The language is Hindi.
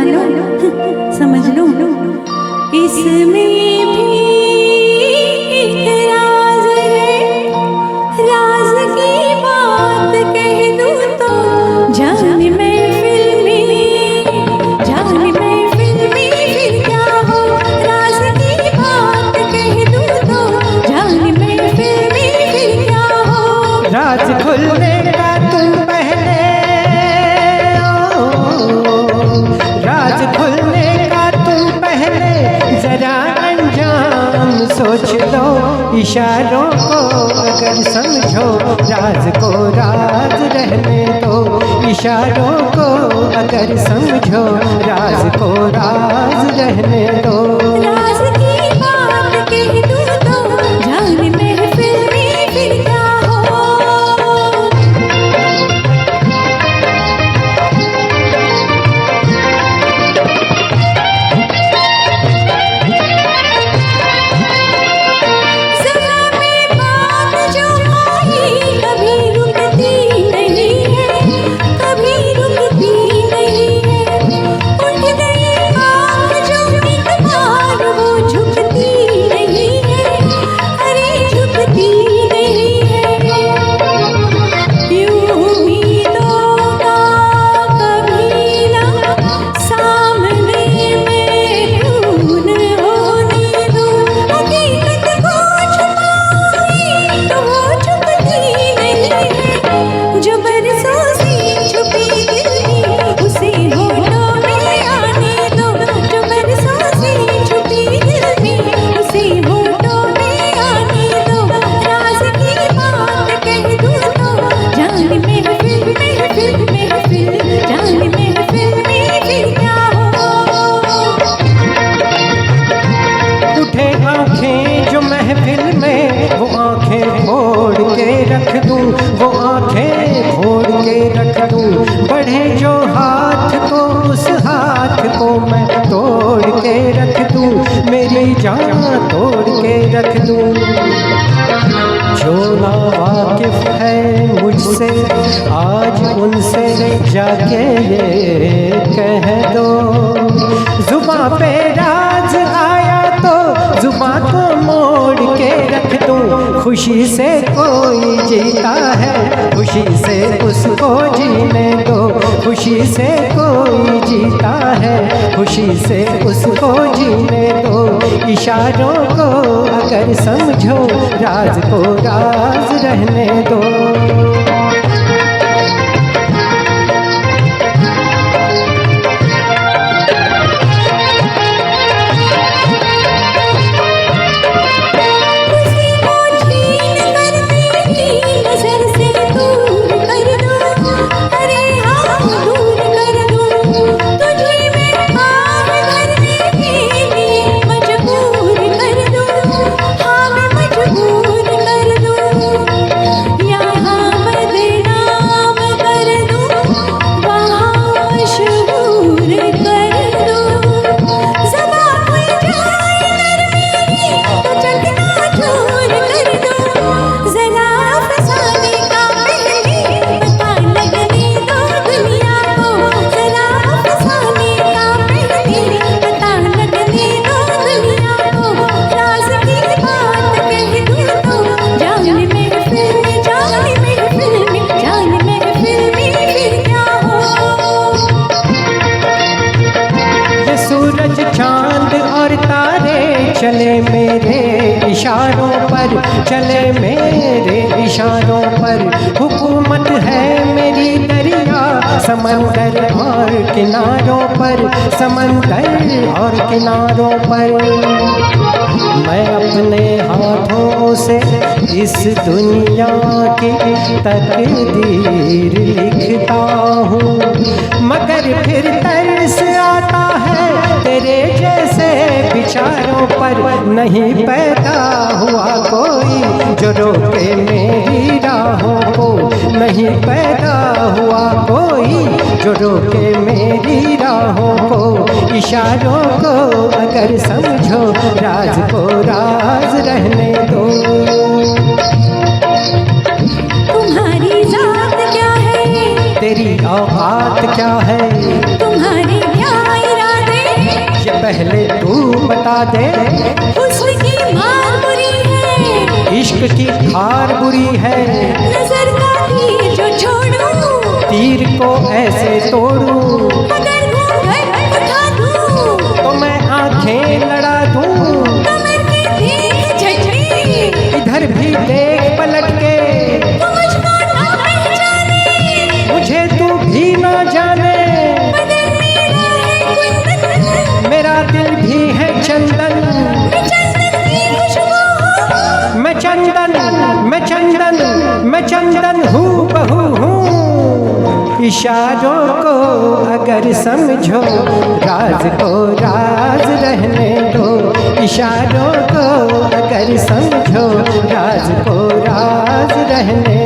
लो समझ लो, इसमें भी एक राज है, राज की बात कह दूं तो जान महफिल में, जान महफिल में फिर क्या हो, राज की बात कह दूं तो जान महफिल में फिर क्या हो। राज खुलने का तुम पहले, राज खुलने का तुम पहले जरा अंजाम सोच लो, इशारों को अगर समझो राज को राज रहने दो, इशारों को अगर समझो राज को राज रहने दो। राज की बात कह दूं तो जान महफिल में फिर क्या हो। रख दूं, वो आंखें फोड़ के रख दूं, बढ़े जो हाथ को उस हाथ को मैं तोड़ के रख दूं, मेरी जान तोड़ के रख दूं। जो ना वाकिफ है मुझसे आज उनसे जाके ये कह दो, जुबां पे राज आया तो जुबां को मोड़ के रख दूं, खुशी से कोई जीता है खुशी से उसको जीने दो, खुशी से कोई जीता है खुशी से उसको जीने दो, इशारों को अगर समझो राज को राज रहने दो। चले मेरे इशारों पर, चले मेरे इशारों पर, हुकूमत है मेरी दरिया समंदर और किनारों पर, समंदर और किनारों पर। मैं अपने हाथों से इस दुनिया की तकदीर लिखता हूँ, मगर फिर तरस आता है तेरे जैसे विचारों पर, नहीं पैदा हुआ कोई जो रोके मेरी राहों को, नहीं पैदा हुआ कोई जो रोके मेरी राहों को, इशारों को अगर समझो राज को राज रहने दो। तुम्हारी जात क्या है, तेरी औकात क्या है, तुम्हारी क्या इरादा मुझे पहले तू बता दे, हुस्न की मार बुरी है, इश्क की खार बुरी है, नजर का तीर जो छोड़ूं, तीर को ऐसे तोड़ूं, अगर घूंघट उठा दूं, तो मैं आंखें लड़ा दूं, कमर की देख झटके, इधर भी देख पलट के, तू मुझको ना पहचाने, मुझे तू भी ना जाने, बदन मेरा है कुंदन, मेरा दिल भी है चंदन, मैं चंदन की खुशबू हूँ, मैं चंदन, मैं चंदन, मैं चंदन हूँ बहू हूँ। इशारों को अगर समझो, राज को राज रहने दो, इशारों को अगर समझो, राज को राज रहने